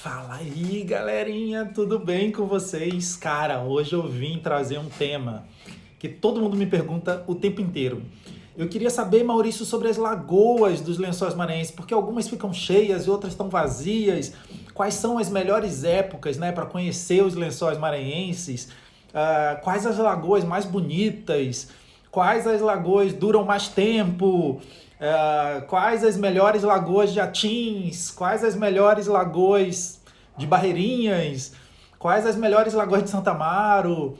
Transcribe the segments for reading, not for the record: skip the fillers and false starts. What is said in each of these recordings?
Fala aí, galerinha, tudo bem com vocês? Cara, hoje eu vim trazer um tema que todo mundo me pergunta o tempo inteiro. Eu queria saber, Maurício, sobre as lagoas dos Lençóis Maranhenses, porque algumas ficam cheias e outras estão vazias. Quais são as melhores épocas, né, para conhecer os Lençóis Maranhenses? Quais as lagoas mais bonitas? Quais as lagoas duram mais tempo? Quais as melhores lagoas de Atins? Quais as melhores lagoas de Barreirinhas? Quais as melhores lagoas de Santa Amaro?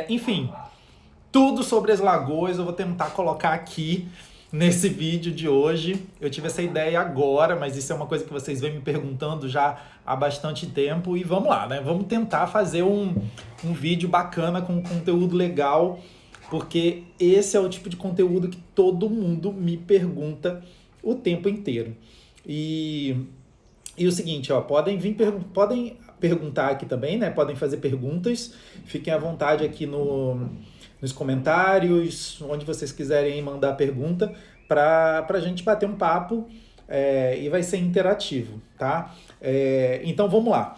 Enfim, tudo sobre as lagoas eu vou tentar colocar aqui nesse vídeo de hoje. Eu tive essa ideia agora, mas isso é uma coisa que vocês vêm me perguntando já há bastante tempo. E vamos lá, né? Vamos tentar fazer um vídeo bacana com conteúdo legal, porque esse é o tipo de conteúdo que todo mundo me pergunta o tempo inteiro. E o seguinte, ó, podem perguntar aqui também, né? Podem fazer perguntas. Fiquem à vontade aqui nos comentários, onde vocês quiserem mandar pergunta, para a gente bater um papo, e vai ser interativo, tá? Então vamos lá.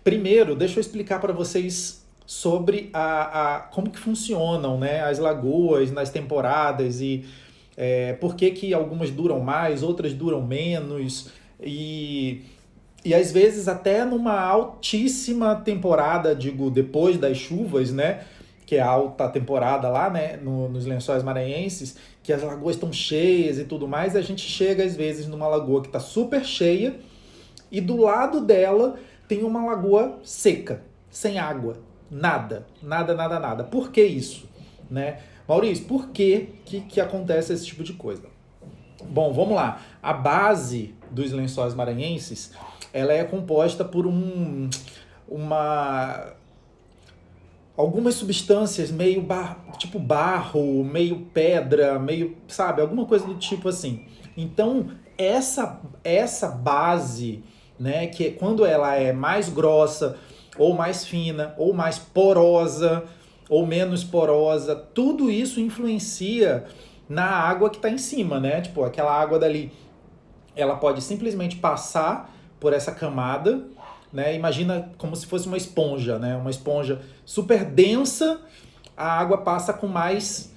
Primeiro, deixa eu explicar para vocês sobre como que funcionam, né, as lagoas nas temporadas e por que algumas duram mais, outras duram menos e às vezes até numa altíssima temporada, digo, depois das chuvas, né, que é a alta temporada lá, né, nos Lençóis Maranhenses, que as lagoas estão cheias e tudo mais, a gente chega às vezes numa lagoa que está super cheia e do lado dela tem uma lagoa seca, sem água. Nada, nada, nada, nada. Por que isso? Né? Maurício, por que acontece esse tipo de coisa? Bom, vamos lá. A base dos Lençóis Maranhenses, ela é composta por algumas substâncias meio tipo barro, meio pedra, meio, sabe, alguma coisa do tipo assim. Então, essa base, né, que quando ela é mais grossa, ou mais fina, ou mais porosa, ou menos porosa, tudo isso influencia na água que está em cima, né? Tipo, aquela água dali, ela pode simplesmente passar por essa camada, né? Imagina como se fosse uma esponja, né? Uma esponja super densa, a água passa com mais,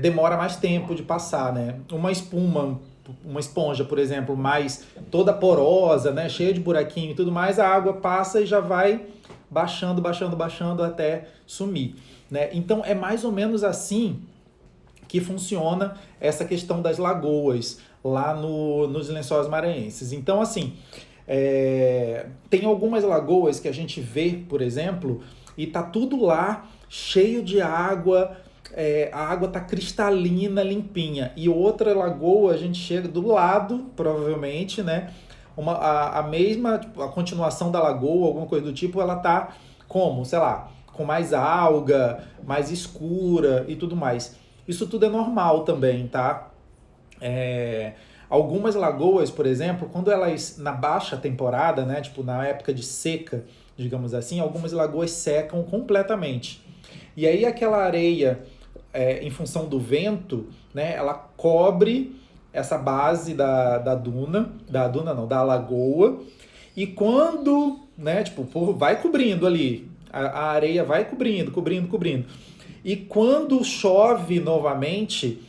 demora mais tempo de passar, né? Uma esponja, por exemplo, mais toda porosa, né, cheia de buraquinho e tudo mais, a água passa e já vai baixando, baixando, baixando até sumir, né? Então é mais ou menos assim que funciona essa questão das lagoas lá nos Lençóis Maranhenses. Então, assim, tem algumas lagoas que a gente vê, por exemplo, e tá tudo lá cheio de água, a água tá cristalina, limpinha. E outra lagoa, a gente chega do lado, provavelmente, né? A mesma, tipo, a continuação da lagoa, alguma coisa do tipo, ela tá como? Sei lá, com mais alga, mais escura e tudo mais. Isso tudo é normal também, tá? Algumas lagoas, por exemplo, quando elas, na baixa temporada, né? Tipo, na época de seca, digamos assim, algumas lagoas secam completamente. E aí aquela areia, em função do vento, né, ela cobre essa base da lagoa, e quando, né, tipo, vai cobrindo ali, a areia vai cobrindo, cobrindo, cobrindo. E quando chove novamente,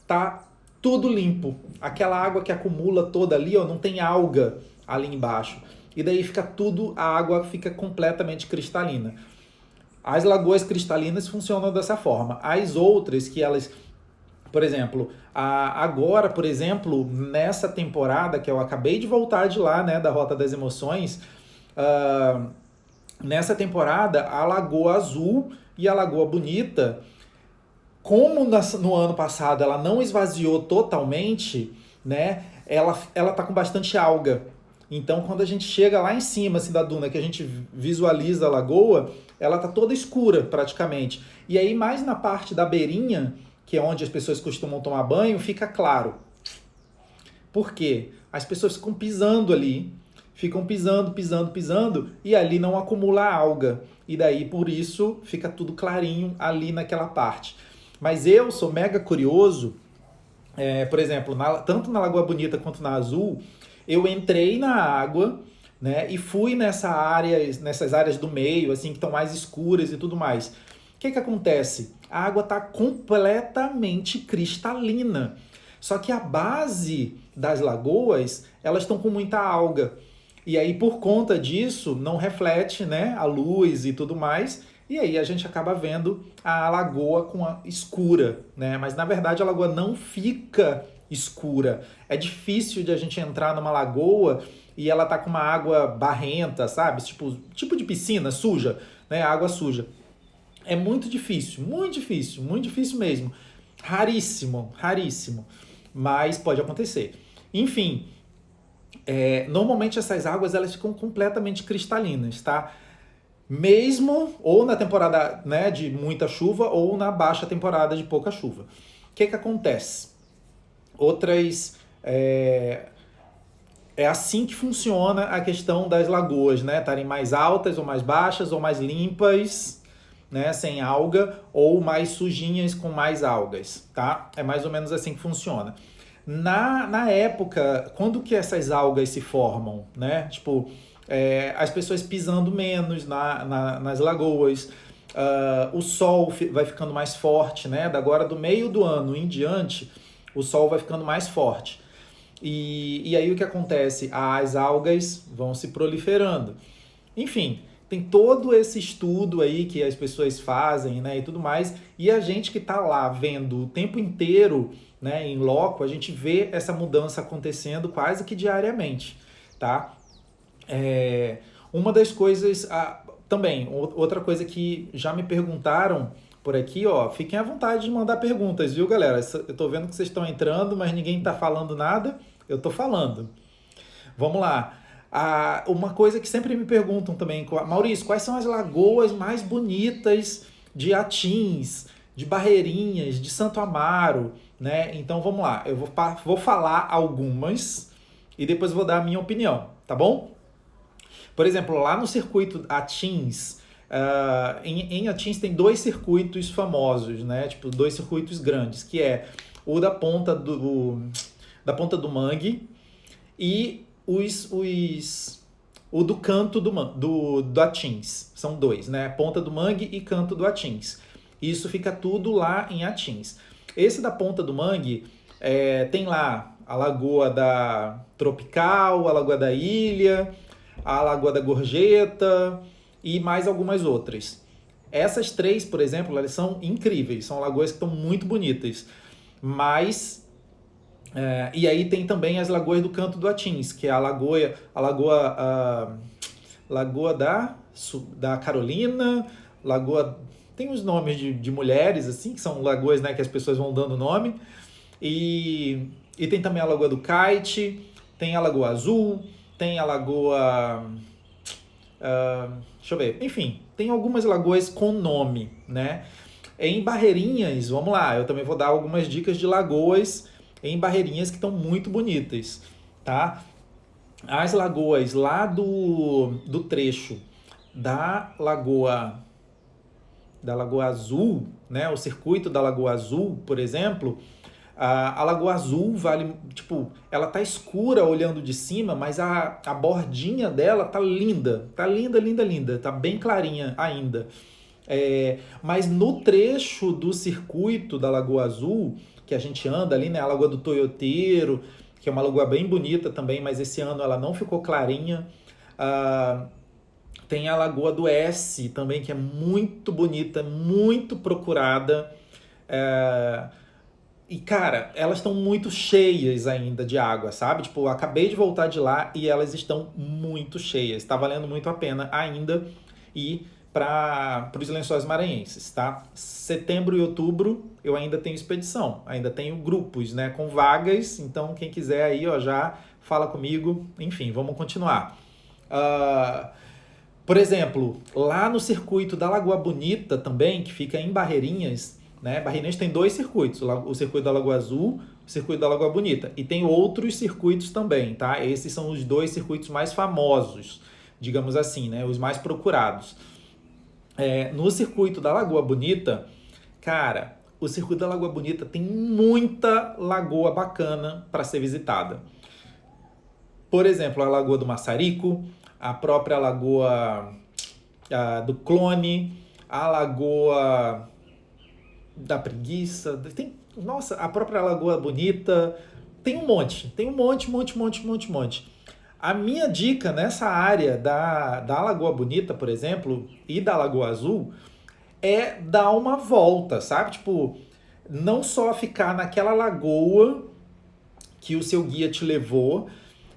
tá tudo limpo. Aquela água que acumula toda ali, ó, não tem alga ali embaixo. E daí a água fica completamente cristalina. As lagoas cristalinas funcionam dessa forma. As outras que elas, por exemplo, agora, por exemplo, nessa temporada que eu acabei de voltar de lá, né, da Rota das Emoções, nessa temporada a Lagoa Azul e a Lagoa Bonita, como no ano passado ela não esvaziou totalmente, né, ela tá com bastante alga. Então, quando a gente chega lá em cima assim, da duna, que a gente visualiza a lagoa, ela tá toda escura praticamente. E aí, mais na parte da beirinha, que é onde as pessoas costumam tomar banho, fica claro. Por quê? As pessoas ficam pisando ali, ficam pisando, pisando, pisando, e ali não acumula alga. E daí, por isso, fica tudo clarinho ali naquela parte. Mas eu sou mega curioso, por exemplo, tanto na Lagoa Bonita quanto na Azul, Eu entrei na água, né, e fui nessas áreas do meio, assim, que estão mais escuras e tudo mais. O que acontece? A água está completamente cristalina. Só que a base das lagoas, elas estão com muita alga. E aí, por conta disso, não reflete, né, a luz e tudo mais. E aí a gente acaba vendo a lagoa escura, né? Mas na verdade a lagoa não fica escura. É difícil de a gente entrar numa lagoa e ela tá com uma água barrenta, sabe? Tipo de piscina suja, né? Água suja. É muito difícil, muito difícil, muito difícil mesmo. Raríssimo, raríssimo. Mas pode acontecer. Enfim, normalmente essas águas elas ficam completamente cristalinas, tá? Mesmo ou na temporada, né, de muita chuva ou na baixa temporada de pouca chuva. O que acontece? Outras. É assim que funciona a questão das lagoas, né? Estarem mais altas ou mais baixas ou mais limpas, né, sem alga, ou mais sujinhas com mais algas, tá? É mais ou menos assim que funciona. Na época, quando que essas algas se formam, né? Tipo, as pessoas pisando menos nas lagoas, o sol vai ficando mais forte, né? Agora do meio do ano em diante, o sol vai ficando mais forte. E aí o que acontece? As algas vão se proliferando. Enfim, tem todo esse estudo aí que as pessoas fazem, né, e tudo mais, e a gente que está lá vendo o tempo inteiro, né, em loco, a gente vê essa mudança acontecendo quase que diariamente, tá? Uma das coisas, também, outra coisa que já me perguntaram por aqui, ó, fiquem à vontade de mandar perguntas, viu, galera? Eu tô vendo que vocês estão entrando, mas ninguém tá falando nada, eu tô falando. Vamos lá. Uma coisa que sempre me perguntam também, Maurício, quais são as lagoas mais bonitas de Atins, de Barreirinhas, de Santo Amaro, né? Então vamos lá, eu vou falar algumas e depois vou dar a minha opinião, tá bom? Por exemplo, lá no circuito Atins, em Atins tem dois circuitos famosos, né? Tipo, dois circuitos grandes, que é o da ponta do Mangue e o do canto do Atins. São dois, né? Ponta do Mangue e canto do Atins. Isso fica tudo lá em Atins. Esse da Ponta do Mangue tem lá a Lagoa da Tropical, a Lagoa da Ilha, a Lagoa da Gorjeta e mais algumas outras. Essas três, por exemplo, elas são incríveis, são lagoas que estão muito bonitas. Mas e aí tem também as lagoas do Canto do Atins, que é a Lagoa da Carolina, Lagoa... Tem os nomes de mulheres, assim, que são lagoas, né, que as pessoas vão dando nome. E tem também a Lagoa do Kite, tem a Lagoa Azul, tem a Lagoa... deixa eu ver. Enfim, tem algumas lagoas com nome, né? Em Barreirinhas, vamos lá, eu também vou dar algumas dicas de lagoas em Barreirinhas que estão muito bonitas, tá? As lagoas lá do trecho da Lagoa Azul, né? O circuito da Lagoa Azul, por exemplo, a Lagoa Azul vale, tipo, ela tá escura olhando de cima, mas a bordinha dela tá linda, linda, tá bem clarinha ainda. Mas no trecho do circuito da Lagoa Azul, que a gente anda ali, né, a Lagoa do Toioteiro, que é uma lagoa bem bonita também, mas esse ano ela não ficou clarinha. Tem a Lagoa do S também, que é muito bonita, muito procurada. E, cara, elas estão muito cheias ainda de água, sabe? Tipo, eu acabei de voltar de lá e elas estão muito cheias. Tá valendo muito a pena ainda ir para os Lençóis Maranhenses, tá? Setembro e outubro eu ainda tenho expedição, ainda tenho grupos, né, com vagas. Então, quem quiser aí, ó, já fala comigo. Enfim, vamos continuar. Por exemplo, lá no circuito da Lagoa Bonita também, que fica em Barreirinhas, né? Barreirinhas tem dois circuitos, o circuito da Lagoa Azul, o circuito da Lagoa Bonita. E tem outros circuitos também, tá? Esses são os dois circuitos mais famosos, digamos assim, né? Os mais procurados. No circuito da Lagoa Bonita, cara, o circuito da Lagoa Bonita tem muita lagoa bacana para ser visitada. Por exemplo, a Lagoa do Massarico, a própria Lagoa do Clone, a Lagoa da Preguiça, nossa, a própria Lagoa Bonita, tem um monte, monte. A minha dica nessa área da Lagoa Bonita, por exemplo, e da Lagoa Azul, é dar uma volta, sabe? Tipo, não só ficar naquela lagoa que o seu guia te levou,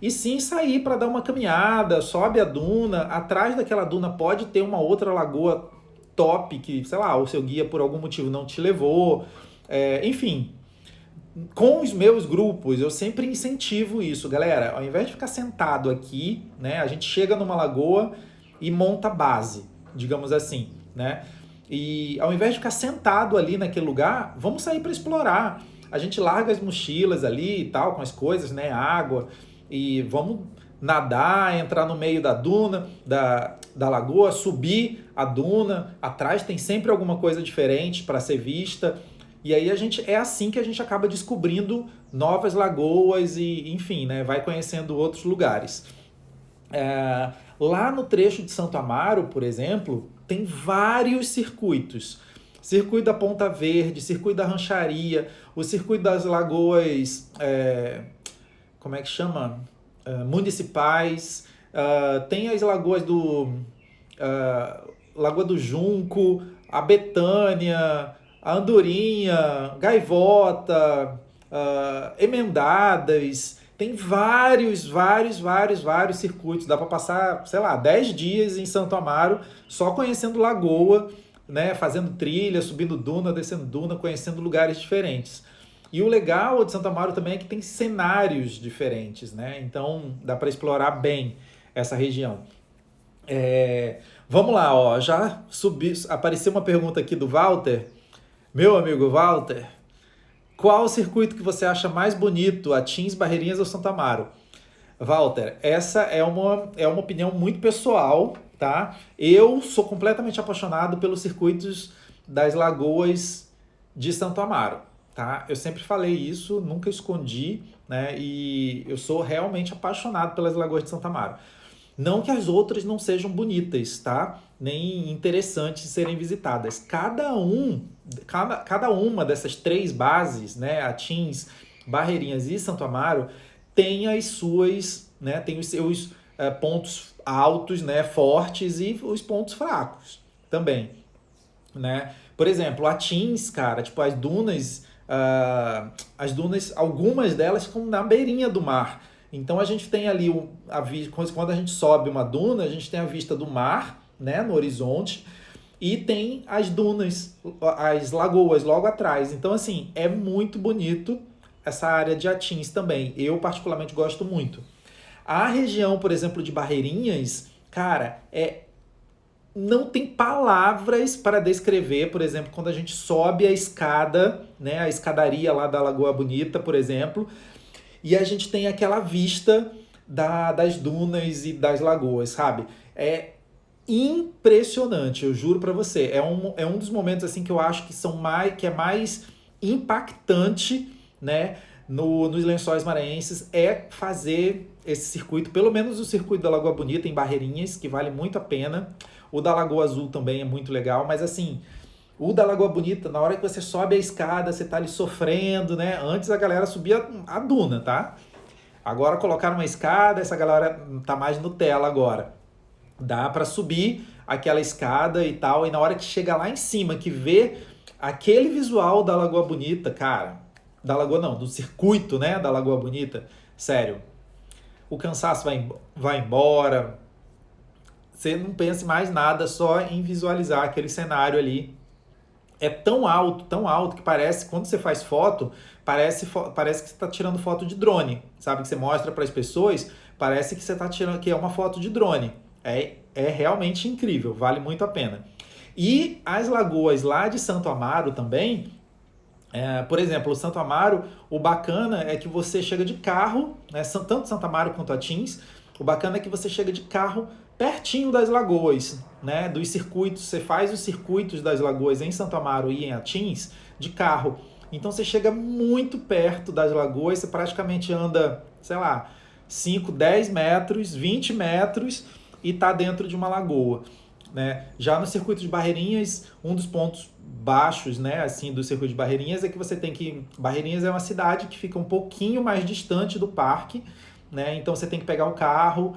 e sim sair para dar uma caminhada, sobe a duna, atrás daquela duna pode ter uma outra lagoa top que, sei lá, o seu guia por algum motivo não te levou, enfim. Com os meus grupos, eu sempre incentivo isso, galera. Ao invés de ficar sentado aqui, né, a gente chega numa lagoa e monta base, digamos assim, né? E ao invés de ficar sentado ali naquele lugar, vamos sair para explorar. A gente larga as mochilas ali e tal, com as coisas, né, água, e vamos nadar, entrar no meio da duna, da lagoa, subir a duna. Atrás tem sempre alguma coisa diferente para ser vista. E aí é assim que a gente acaba descobrindo novas lagoas e, enfim, né, vai conhecendo outros lugares. Lá no trecho de Santo Amaro, por exemplo, tem vários circuitos. Circuito da Ponta Verde, circuito da Rancharia, o circuito das lagoas, como é que chama? Municipais, tem as lagoas Lagoa do Junco, a Betânia, a Andorinha, Gaivota, Emendadas, tem vários circuitos. Dá para passar, sei lá, 10 dias em Santo Amaro só conhecendo lagoa, né, fazendo trilha, subindo duna, descendo duna, conhecendo lugares diferentes. E o legal de Santo Amaro também é que tem cenários diferentes, né? Então dá para explorar bem essa região. Vamos lá, ó, apareceu uma pergunta aqui do Walter. Meu amigo Walter, qual o circuito que você acha mais bonito, Atins, Barreirinhas ou Santo Amaro? Walter, essa é uma opinião muito pessoal, tá? Eu sou completamente apaixonado pelos circuitos das lagoas de Santo Amaro, tá? Eu sempre falei isso, nunca escondi, né? E eu sou realmente apaixonado pelas lagoas de Santo Amaro. Não que as outras não sejam bonitas, tá? Nem interessantes de serem visitadas. Cada uma dessas 3 bases, né? Atins, Barreirinhas e Santo Amaro, tem as suas, né? Tem os seus pontos altos, né? Fortes, e os pontos fracos também, né? Por exemplo, Atins, cara, tipo as dunas, algumas delas ficam na beirinha do mar. Então a gente tem ali quando a gente sobe uma duna, a gente tem a vista do mar, né, no horizonte, e tem as dunas, as lagoas logo atrás. Então, assim, é muito bonito essa área de Atins também. Eu particularmente gosto muito. A região, por exemplo, de Barreirinhas, cara, não tem palavras para descrever, por exemplo, quando a gente sobe a escada, né, a escadaria lá da Lagoa Bonita, por exemplo, e a gente tem aquela vista das dunas e das lagoas, sabe? É impressionante, eu juro pra você. É um dos momentos assim que eu acho que é mais impactante, né, nos Lençóis Maranhenses, é fazer esse circuito, pelo menos o circuito da Lagoa Bonita em Barreirinhas, que vale muito a pena. O da Lagoa Azul também é muito legal, mas assim, o da Lagoa Bonita, na hora que você sobe a escada, você tá ali sofrendo, né? Antes a galera subia a duna, tá? Agora colocaram uma escada, essa galera tá mais Nutella agora. Dá para subir aquela escada e tal, e na hora que chega lá em cima, que vê aquele visual da Lagoa Bonita, cara, da Lagoa não, do circuito, né, da Lagoa Bonita, sério, o cansaço vai embora, você não pensa em mais nada, só em visualizar aquele cenário ali. É tão alto que parece, quando você faz foto, parece que você está tirando foto de drone, sabe? Que você mostra para as pessoas, parece que você está tirando, que é uma foto de drone. É realmente incrível, vale muito a pena. E as lagoas lá de Santo Amaro também, por exemplo, o Santo Amaro, o bacana é que você chega de carro, né, tanto Santo Amaro quanto Atins, o bacana é que você chega de carro pertinho das lagoas, né, dos circuitos. Você faz os circuitos das lagoas em Santo Amaro e em Atins de carro. Então você chega muito perto das lagoas, você praticamente anda, sei lá, 5, 10 metros, 20 metros e está dentro de uma lagoa, né? Já no circuito de Barreirinhas, um dos pontos baixos, né, assim, do circuito de Barreirinhas é que você tem que... Barreirinhas é uma cidade que fica um pouquinho mais distante do parque, né? Então você tem que pegar o carro,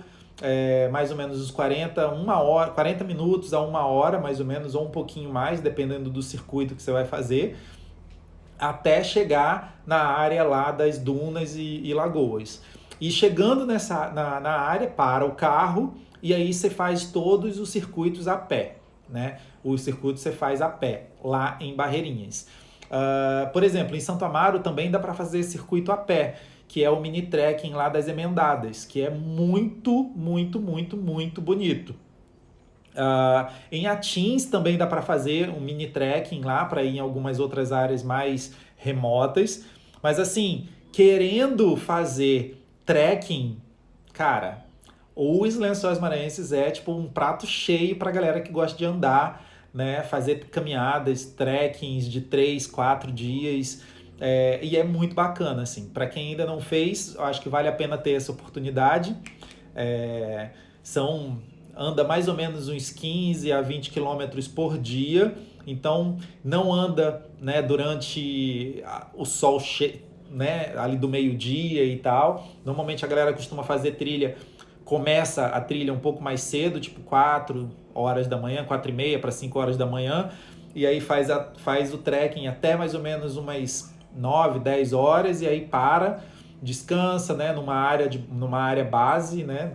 mais ou menos uns 40 minutos a 1 hora, mais ou menos, ou um pouquinho mais, dependendo do circuito que você vai fazer, até chegar na área lá das dunas e lagoas. E chegando na área, para o carro, e aí você faz todos os circuitos a pé, né? O circuito você faz a pé, lá em Barreirinhas. Por exemplo, em Santo Amaro também dá para fazer circuito a pé, que é o mini trekking lá das Emendadas, que é muito, muito, muito, muito bonito. Em Atins também dá para fazer um mini trekking lá, para ir em algumas outras áreas mais remotas. Mas assim, querendo fazer trekking, cara, os Lençóis Maranhenses é tipo um prato cheio para galera que gosta de andar, né? Fazer caminhadas, trekkings de 3, 4 dias. E é muito bacana, assim. Para quem ainda não fez, eu acho que vale a pena ter essa oportunidade. É, são anda mais ou menos uns 15 a 20 quilômetros por dia, então não anda, né, durante o sol né, ali do meio-dia e tal. Normalmente a galera costuma fazer trilha, começa a trilha um pouco mais cedo, tipo 4 horas da manhã, 4h30 para 5 horas da manhã, e aí faz o trekking até mais ou menos umas 9, 10 horas, e aí descansa, né, numa área base, né,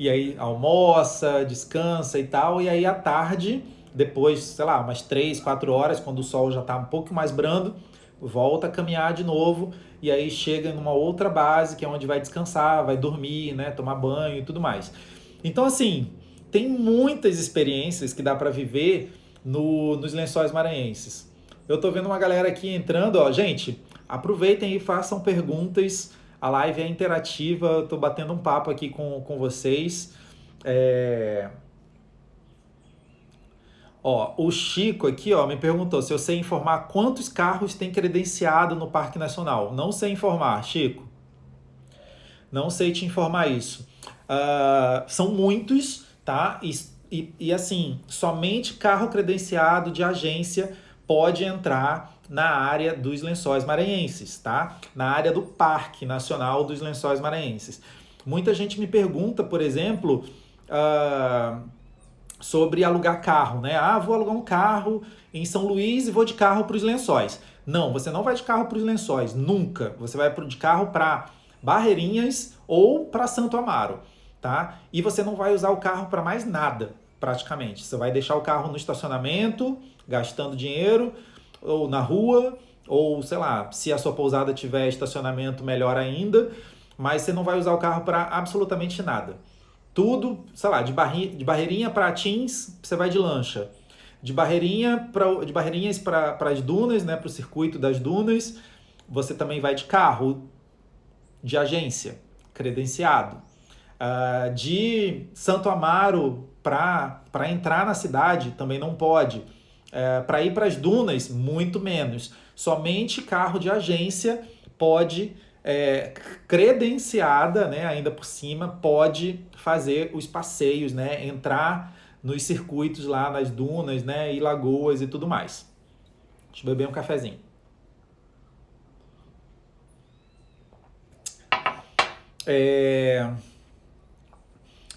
e aí almoça, descansa e tal, e aí à tarde, depois, sei lá, umas 3, 4 horas, quando o sol já está um pouco mais brando, volta a caminhar de novo, e aí chega numa outra base, que é onde vai descansar, vai dormir, né, tomar banho e tudo mais. Então, assim, tem muitas experiências que dá para viver nos Lençóis Maranhenses. Eu tô vendo uma galera aqui entrando, ó, gente, aproveitem e façam perguntas. A live é interativa, eu tô batendo um papo aqui com vocês. Ó, o Chico aqui, ó, me perguntou se eu sei informar quantos carros tem credenciado no Parque Nacional. Não sei informar, Chico. Não sei te informar isso. São muitos, tá? E assim, somente carro credenciado de agência pode entrar na área dos Lençóis Maranhenses, tá? Na área do Parque Nacional dos Lençóis Maranhenses. Muita gente me pergunta, por exemplo, sobre alugar carro, né? Vou alugar um carro em São Luís e vou de carro para os Lençóis. Não, você não vai de carro para os Lençóis, nunca. Você vai de carro para Barreirinhas ou para Santo Amaro, tá? E você não vai usar o carro para mais nada, praticamente. Você vai deixar o carro no estacionamento, gastando dinheiro, ou na rua, ou sei lá, se a sua pousada tiver estacionamento, melhor ainda, mas você não vai usar o carro para absolutamente nada. Tudo, sei lá, de Barreirinha para Atins, você vai de lancha. De Barreirinhas para as dunas, né, para o circuito das dunas, você também vai de carro de agência, credenciado. De Santo Amaro para entrar na cidade também não pode. Para ir para as dunas, muito menos. Somente carro de agência pode, credenciada, né, ainda por cima, pode fazer os passeios, né, entrar nos circuitos lá nas dunas, né, e lagoas e tudo mais. Deixa eu beber um cafezinho.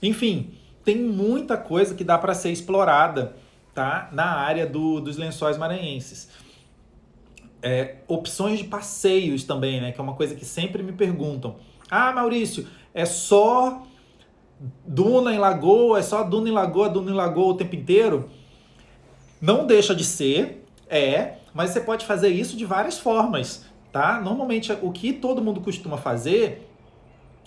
Enfim, tem muita coisa que dá para ser explorada, tá, na área dos Lençóis Maranhenses. Opções de passeios também, né, que é uma coisa que sempre me perguntam. Maurício, é só duna em lagoa, duna em lagoa o tempo inteiro? Não deixa de ser, mas você pode fazer isso de várias formas, tá? Normalmente o que todo mundo costuma fazer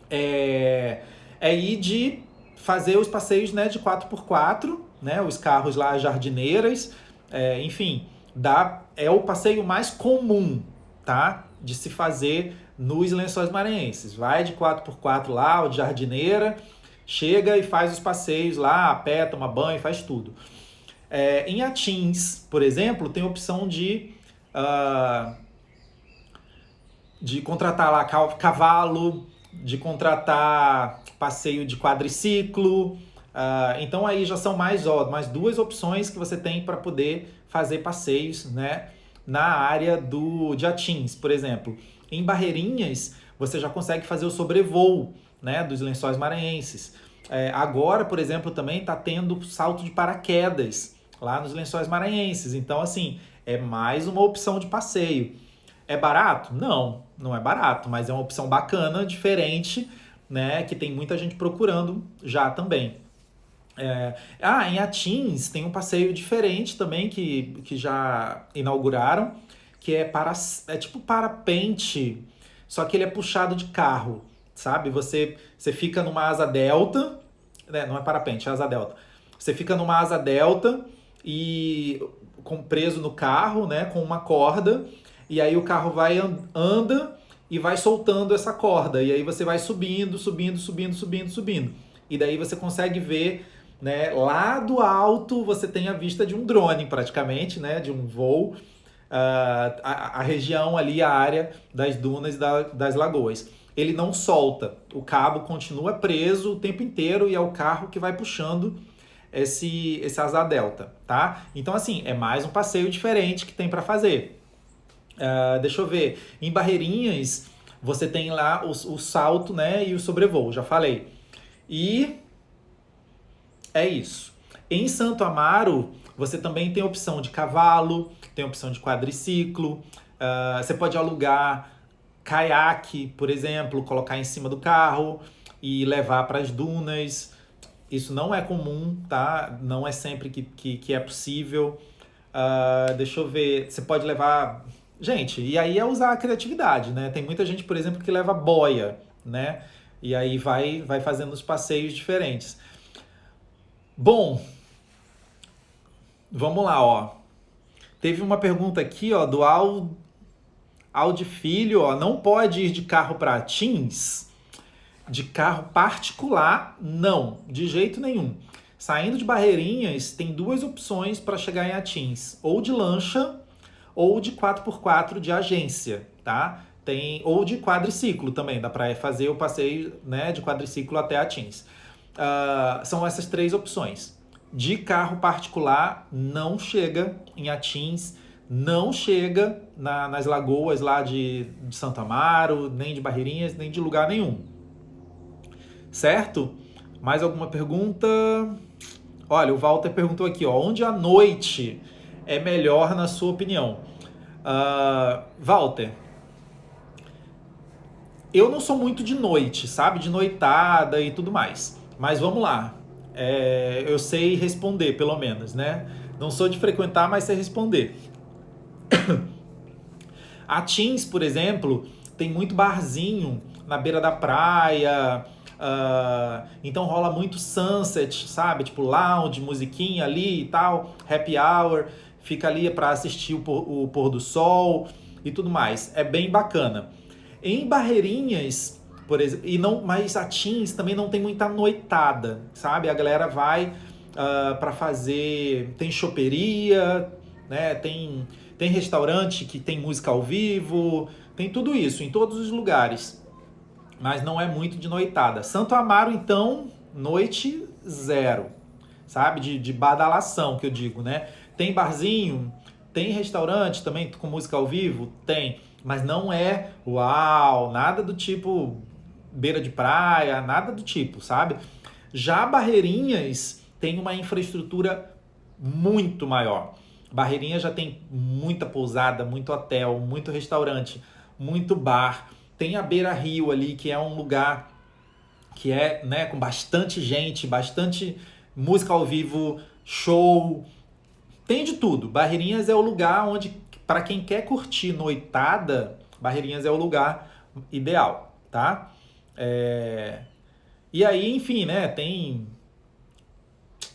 é ir de fazer os passeios, né, de 4x4, né, os carros lá, jardineiras, enfim, é o passeio mais comum, tá, de se fazer nos Lençóis Maranhenses. Vai de 4x4 lá, ou de jardineira, chega e faz os passeios lá, a pé, toma banho, faz tudo. Em Atins, por exemplo, tem a opção de de contratar lá cavalo, de contratar passeio de quadriciclo. Então aí já são mais duas opções que você tem para poder fazer passeios, né, na área de Atins, por exemplo. Em Barreirinhas, você já consegue fazer o sobrevoo, né, dos Lençóis Maranhenses. Agora, por exemplo, também está tendo salto de paraquedas lá nos Lençóis Maranhenses. Então, assim, é mais uma opção de passeio. É barato? Não, não é barato, mas é uma opção bacana, diferente, né, que tem muita gente procurando já também. Em Atins tem um passeio diferente também que já inauguraram, que é tipo parapente, só que ele é puxado de carro, sabe? Você fica numa asa delta, né? Não é parapente, é asa delta. Você fica numa asa delta e preso no carro, né? Com uma corda, e aí o carro anda e vai soltando essa corda, e aí você vai subindo, subindo, subindo, subindo, subindo. E daí você consegue ver, né, lá do alto você tem a vista de um drone praticamente, né, de um voo, a região ali, a área das dunas e das lagoas. Ele não solta, o cabo continua preso o tempo inteiro e é o carro que vai puxando esse asa delta, tá? Então assim, é mais um passeio diferente que tem para fazer. Deixa eu ver, em Barreirinhas você tem lá o salto, né, e o sobrevoo, já falei. E é isso. Em Santo Amaro, você também tem opção de cavalo, tem opção de quadriciclo, você pode alugar caiaque, por exemplo, colocar em cima do carro e levar para as dunas. Isso não é comum, tá? Não é sempre que é possível. Deixa eu ver, você pode levar... Gente, e aí é usar a criatividade, né? Tem muita gente, por exemplo, que leva boia, né? E aí vai fazendo os passeios diferentes. Bom, vamos lá, ó. Teve uma pergunta aqui, ó, do Aldi Filho, ó. Não pode ir de carro para Atins? De carro particular, não, de jeito nenhum. Saindo de Barreirinhas, tem duas opções para chegar em Atins. Ou de lancha, ou de 4x4 de agência, tá? Ou de quadriciclo também, dá para fazer o passeio, né, de quadriciclo até Atins. São essas três opções. De carro particular, não chega em Atins, não chega nas lagoas lá de Santo Amaro, nem de Barreirinhas, nem de lugar nenhum. Certo? Mais alguma pergunta? Olha, o Walter perguntou aqui, ó, onde à noite é melhor na sua opinião? Walter, eu não sou muito de noite, sabe? De noitada e tudo mais. Mas vamos lá. Eu sei responder, pelo menos, né? Não sou de frequentar, mas sei responder. A Teams, por exemplo, tem muito barzinho na beira da praia. Então rola muito sunset, sabe? Tipo lounge, musiquinha ali e tal, happy hour. Fica ali para assistir o pôr do sol e tudo mais. É bem bacana. Em Barreirinhas, por exemplo, mas a Teams também não tem muita noitada, sabe? A galera vai para fazer... Tem choperia, né? Tem restaurante que tem música ao vivo, tem tudo isso em todos os lugares. Mas não é muito de noitada. Santo Amaro, então, noite zero, sabe? De badalação, que eu digo, né? Tem barzinho, tem restaurante também com música ao vivo? Tem. Mas não é uau, nada do tipo beira de praia, nada do tipo, sabe? Já Barreirinhas tem uma infraestrutura muito maior. Barreirinhas já tem muita pousada, muito hotel, muito restaurante, muito bar. Tem a Beira Rio ali, que é um lugar que é, né, com bastante gente, bastante música ao vivo, show. Tem de tudo. Barreirinhas é o lugar onde, para quem quer curtir noitada, Barreirinhas é o lugar ideal, tá? E aí, enfim, né, tem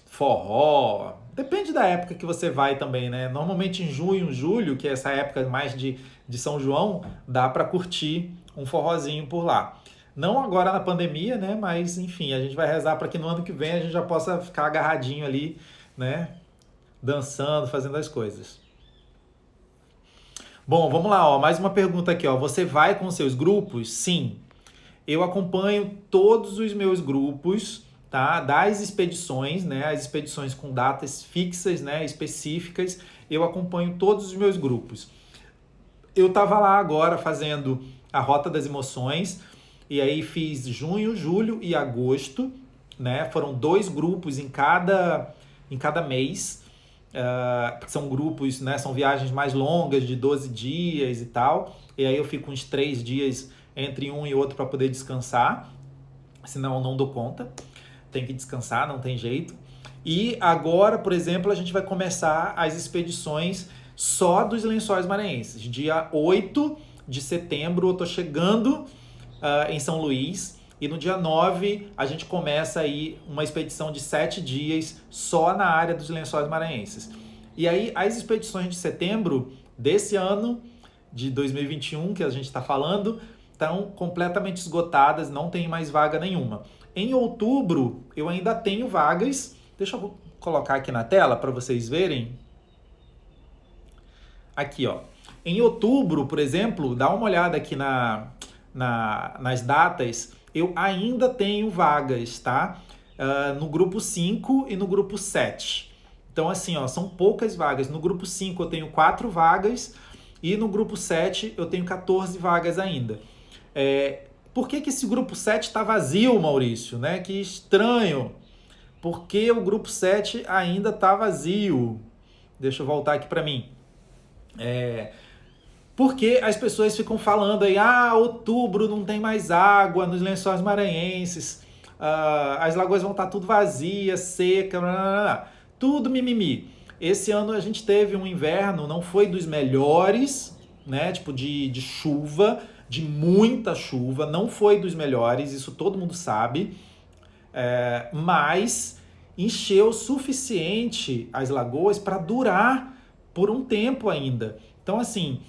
forró, depende da época que você vai também, né? Normalmente em junho, julho, que é essa época mais de São João, dá para curtir um forrozinho por lá. Não agora na pandemia, né? Mas enfim, a gente vai rezar para que no ano que vem a gente já possa ficar agarradinho ali, né? Dançando, fazendo as coisas. Bom, vamos lá, ó. Mais uma pergunta aqui, ó. Você vai com seus grupos? Sim. Eu acompanho todos os meus grupos, tá? Das expedições, né? As expedições com datas fixas, né? Específicas. Eu acompanho todos os meus grupos. Eu estava lá agora fazendo a Rota das Emoções, e aí fiz junho, julho e agosto, né? Foram 2 grupos em cada mês. São grupos, né? São viagens mais longas, de 12 dias e tal. E aí eu fico uns 3 dias entre um e outro para poder descansar, senão eu não dou conta. Tem que descansar, não tem jeito. E agora, por exemplo, a gente vai começar as expedições só dos Lençóis Maranhenses. Dia 8 de setembro eu tô chegando em São Luís, e no dia 9 a gente começa aí uma expedição de 7 dias só na área dos Lençóis Maranhenses. E aí as expedições de setembro desse ano, de 2021, que a gente está falando, estão completamente esgotadas, não tem mais vaga nenhuma. Em outubro eu ainda tenho vagas, deixa eu colocar aqui na tela para vocês verem. Aqui, ó. Em outubro, por exemplo, dá uma olhada aqui nas datas, eu ainda tenho vagas, tá? No grupo 5 e no grupo 7. Então, assim, ó, são poucas vagas. No grupo 5 eu tenho 4 vagas e no grupo 7 eu tenho 14 vagas ainda. Por que esse grupo 7 está vazio, Maurício? Né? Que estranho. Por que o grupo 7 ainda está vazio? Deixa eu voltar aqui para mim. Porque as pessoas ficam falando aí, outubro não tem mais água nos Lençóis Maranhenses, as lagoas vão estar tudo vazias, seca, blá, blá, blá. Tudo mimimi. Esse ano a gente teve um inverno, não foi dos melhores, né? Tipo de chuva, de muita chuva, não foi dos melhores, isso todo mundo sabe, mas encheu o suficiente as lagoas para durar por um tempo ainda. Então, assim,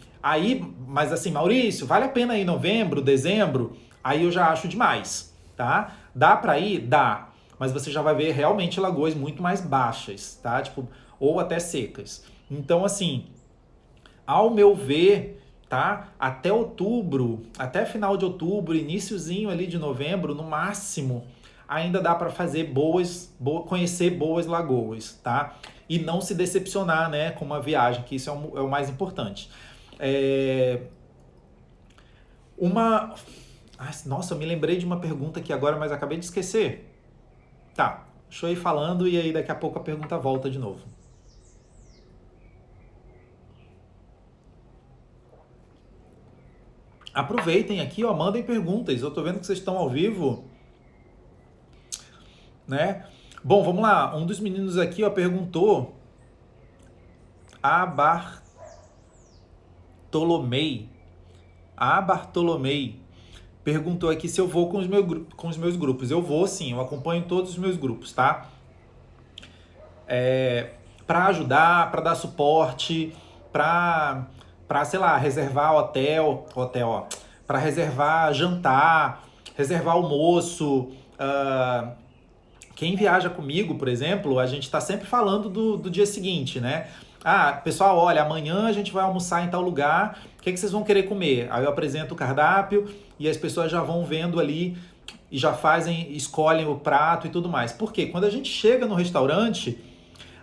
mas assim, Maurício, vale a pena ir em novembro, dezembro? Aí eu já acho demais, tá? Dá para ir? Dá. Mas você já vai ver realmente lagoas muito mais baixas, tá? Tipo, ou até secas. Então, assim, ao meu ver, tá? Até outubro, até final de outubro, iniciozinho ali de novembro, no máximo, ainda dá para fazer conhecer boas lagoas, tá? E não se decepcionar, né, com uma viagem, que isso é o mais importante. Nossa, eu me lembrei de uma pergunta aqui agora, mas acabei de esquecer. Tá, deixa eu ir falando e aí daqui a pouco a pergunta volta de novo. Aproveitem aqui, ó, mandem perguntas. Eu tô vendo que vocês estão ao vivo, né? Bom, vamos lá. Um dos meninos aqui, ó, perguntou a Bartolomei perguntou aqui se eu vou com os meus grupos. Eu vou sim, eu acompanho todos os meus grupos, tá? Para ajudar, para dar suporte, para sei lá, reservar hotel, ó, para reservar jantar, reservar almoço. Quem viaja comigo, por exemplo, a gente está sempre falando do dia seguinte, né? Pessoal, olha, amanhã a gente vai almoçar em tal lugar, o que vocês vão querer comer? Aí eu apresento o cardápio e as pessoas já vão vendo ali e já escolhem o prato e tudo mais. Por quê? Quando a gente chega no restaurante,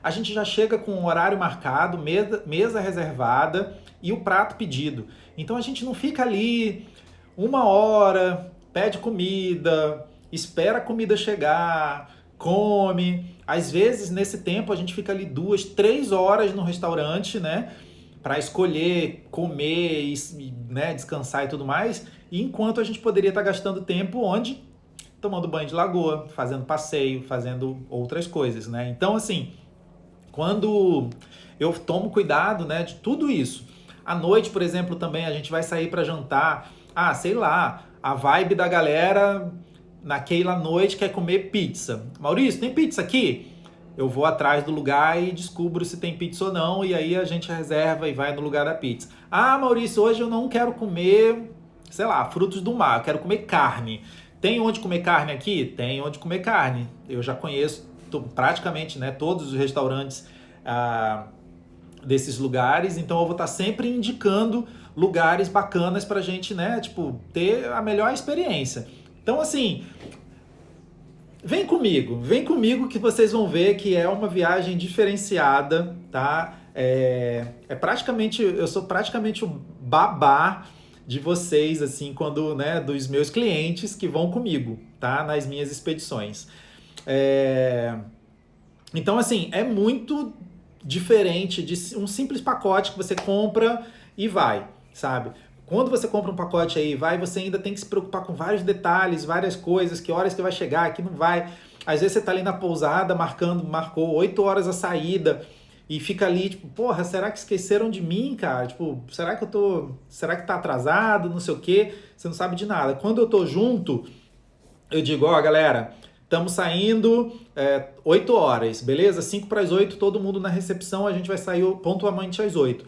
a gente já chega com um horário marcado, mesa reservada e o prato pedido. Então a gente não fica ali 1 hora, pede comida, espera a comida chegar, come. Às vezes, nesse tempo, a gente fica ali 2, 3 horas no restaurante, né? Para escolher, comer, né, descansar e tudo mais. E enquanto a gente poderia estar gastando tempo onde? Tomando banho de lagoa, fazendo passeio, fazendo outras coisas, né? Então, assim, quando eu tomo cuidado, né, de tudo isso. À noite, por exemplo, também a gente vai sair para jantar. Sei lá, a vibe da galera naquela noite quer comer pizza. Maurício, tem pizza aqui? Eu vou atrás do lugar e descubro se tem pizza ou não, e aí a gente reserva e vai no lugar da pizza. Maurício, hoje eu não quero comer, sei lá, frutos do mar, eu quero comer carne. Tem onde comer carne aqui? Tem onde comer carne. Eu já conheço praticamente, né, todos os restaurantes desses lugares, então eu vou estar sempre indicando lugares bacanas pra gente, né, tipo, ter a melhor experiência. Então, assim, vem comigo que vocês vão ver que é uma viagem diferenciada, tá? Praticamente, eu sou praticamente o babá de vocês, assim, quando, né, dos meus clientes que vão comigo, tá? Nas minhas expedições. Então, assim, é muito diferente de um simples pacote que você compra e vai, sabe? Quando você compra um pacote aí, vai, você ainda tem que se preocupar com vários detalhes, várias coisas, que horas que vai chegar, que não vai. Às vezes você tá ali na pousada, marcou 8 horas a saída e fica ali, tipo, porra, será que esqueceram de mim, cara? Tipo, será que tá atrasado, não sei o quê? Você não sabe de nada. Quando eu tô junto, eu digo, ó, galera, estamos saindo 8 horas, beleza? 5 para as 8, todo mundo na recepção, a gente vai sair pontualmente às 8.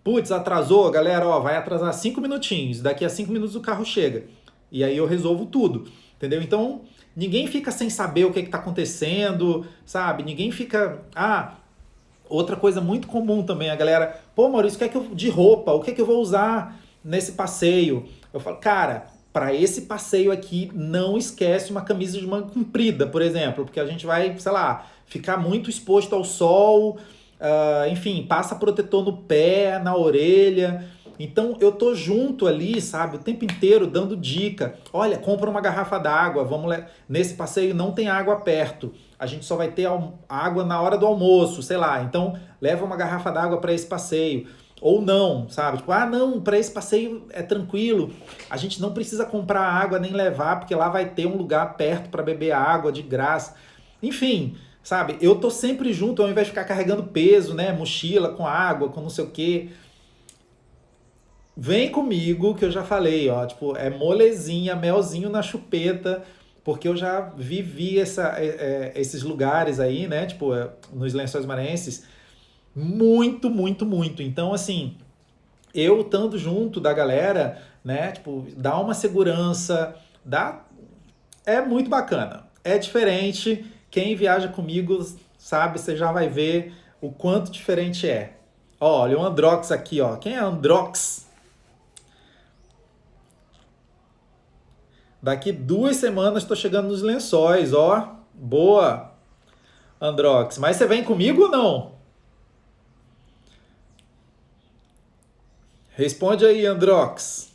Putz, atrasou, galera, ó, vai atrasar 5 minutinhos, daqui a 5 minutos o carro chega. E aí eu resolvo tudo, entendeu? Então, ninguém fica sem saber o que está acontecendo, sabe? Ninguém fica... outra coisa muito comum também, a galera... Pô, Maurício, de roupa, o que é que eu vou usar nesse passeio? Eu falo, cara, para esse passeio aqui, não esquece uma camisa de manga comprida, por exemplo, porque a gente vai, sei lá, ficar muito exposto ao sol... enfim, passa protetor no pé, na orelha. Então eu tô junto ali, sabe, o tempo inteiro dando dica. Olha, compra uma garrafa d'água, nesse passeio não tem água perto. A gente só vai ter água na hora do almoço, sei lá. Então leva uma garrafa d'água para esse passeio. Ou não, sabe? Tipo, não, para esse passeio é tranquilo. A gente não precisa comprar água nem levar, porque lá vai ter um lugar perto para beber água de graça. Enfim, sabe? Eu tô sempre junto, ao invés de ficar carregando peso, né? Mochila com água, com não sei o quê. Vem comigo, que eu já falei, ó. Tipo, é molezinha, melzinho na chupeta, porque eu já vivi esses lugares aí, né? Tipo, nos Lençóis Maranhenses, muito, muito, muito. Então, assim, eu estando junto da galera, né? Tipo, dá uma segurança, é muito bacana. É diferente. Quem viaja comigo, sabe, você já vai ver o quanto diferente é. Ó, olha o Androx aqui, ó. Quem é Androx? Daqui 2 semanas estou chegando nos Lençóis, ó. Boa, Androx. Mas você vem comigo ou não? Responde aí, Androx.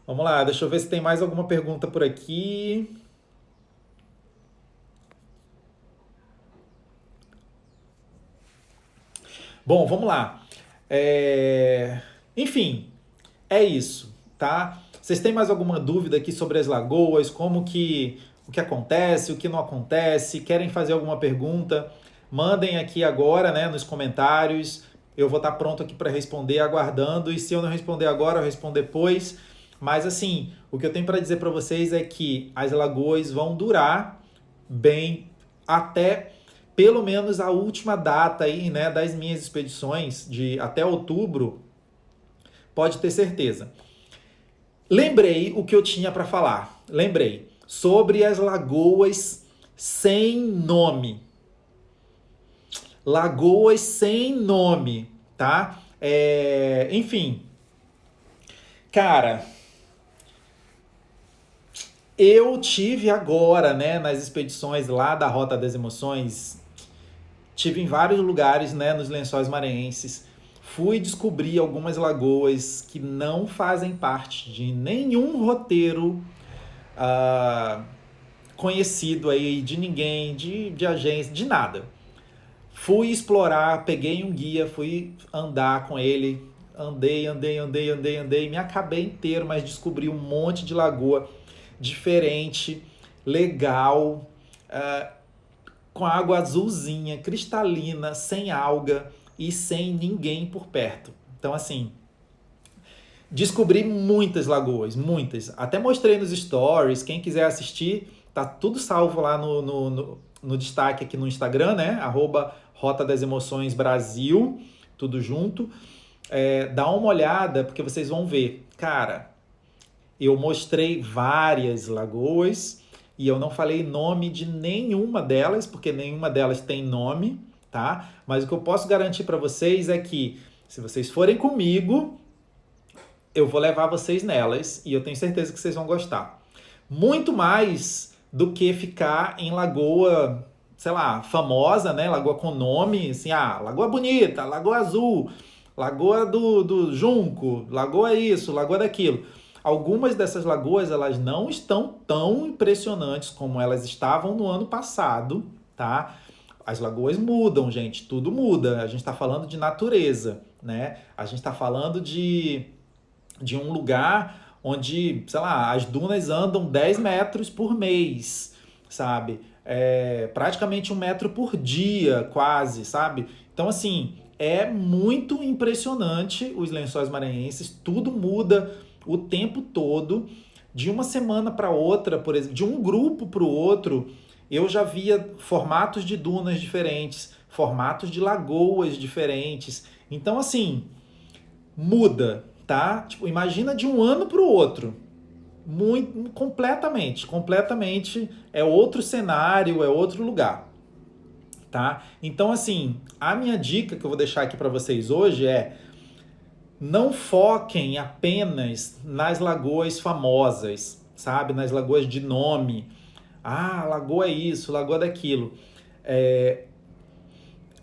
Vamos lá, deixa eu ver se tem mais alguma pergunta por aqui. Bom, vamos lá. Enfim, é isso, tá? Vocês têm mais alguma dúvida aqui sobre as lagoas? O que acontece, o que não acontece? Querem fazer alguma pergunta? Mandem aqui agora, né, nos comentários. Eu vou estar pronto aqui para responder, aguardando. E se eu não responder agora, eu respondo depois. Mas assim, o que eu tenho para dizer para vocês é que as lagoas vão durar bem até pelo menos a última data aí, né, das minhas expedições, de até outubro, pode ter certeza. Lembrei o que eu tinha para falar. Lembrei sobre as lagoas sem nome. Lagoas sem nome, tá? Enfim, cara, eu tive agora, né, nas expedições lá da Rota das Emoções, tive em vários lugares, né, nos Lençóis Maranhenses. Fui descobrir algumas lagoas que não fazem parte de nenhum roteiro conhecido aí de ninguém, de agência, de nada. Fui explorar, peguei um guia, fui andar com ele, andei, me acabei inteiro, mas descobri um monte de lagoa diferente, legal, com água azulzinha, cristalina, sem alga e sem ninguém por perto. Então, assim, descobri muitas lagoas, muitas. Até mostrei nos stories, quem quiser assistir, tá tudo salvo lá no destaque aqui no Instagram, né? @Rota das Emoções Brasil, tudo junto. Dá uma olhada, porque vocês vão ver. Cara, eu mostrei várias lagoas e eu não falei nome de nenhuma delas, porque nenhuma delas tem nome, tá? Mas o que eu posso garantir para vocês é que se vocês forem comigo, eu vou levar vocês nelas e eu tenho certeza que vocês vão gostar. Muito mais do que ficar em lagoa, sei lá, famosa, né? Lagoa com nome, assim, Lagoa Bonita, Lagoa Azul, Lagoa do Junco, Lagoa isso, Lagoa daquilo. Algumas dessas lagoas, elas não estão tão impressionantes como elas estavam no ano passado, tá? As lagoas mudam, gente, tudo muda. A gente está falando de natureza, né? A gente está falando de um lugar onde, sei lá, as dunas andam 10 metros por mês, sabe? Praticamente 1 metro por dia, quase, sabe? Então, assim, é muito impressionante os Lençóis Maranhenses, tudo muda o tempo todo, de uma semana para outra, por exemplo, de um grupo para o outro, eu já via formatos de dunas diferentes, formatos de lagoas diferentes. Então, assim, muda, tá? Tipo, imagina de um ano para o outro. Muito, completamente é outro cenário, é outro lugar, tá? Então, assim, a minha dica que eu vou deixar aqui para vocês hoje é: não foquem apenas nas lagoas famosas, sabe? Nas lagoas de nome. Lagoa é isso, lagoa daquilo.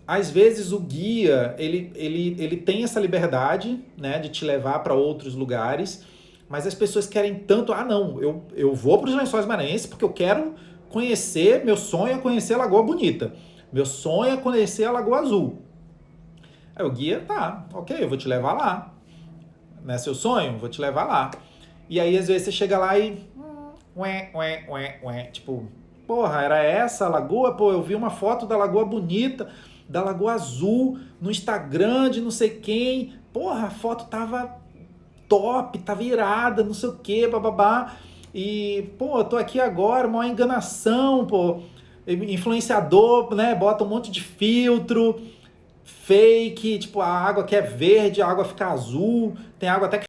Às vezes o guia, ele tem essa liberdade, né, de te levar para outros lugares, mas as pessoas querem tanto, não, eu vou para os Lençóis Maranhenses porque eu quero conhecer, meu sonho é conhecer a Lagoa Bonita, meu sonho é conhecer a Lagoa Azul. Aí o guia, ok, eu vou te levar lá. Não é seu sonho? Vou te levar lá. E aí, às vezes, você chega lá e... Tipo, porra, era essa a lagoa? Pô, eu vi uma foto da Lagoa Bonita, da Lagoa Azul, no Instagram de não sei quem. Porra, a foto tava top, tava irada, não sei o quê, bababá. E, pô, eu tô aqui agora, uma enganação, pô. Influenciador, né, bota um monte de filtro fake, tipo, a água que é verde, a água fica azul, tem água até que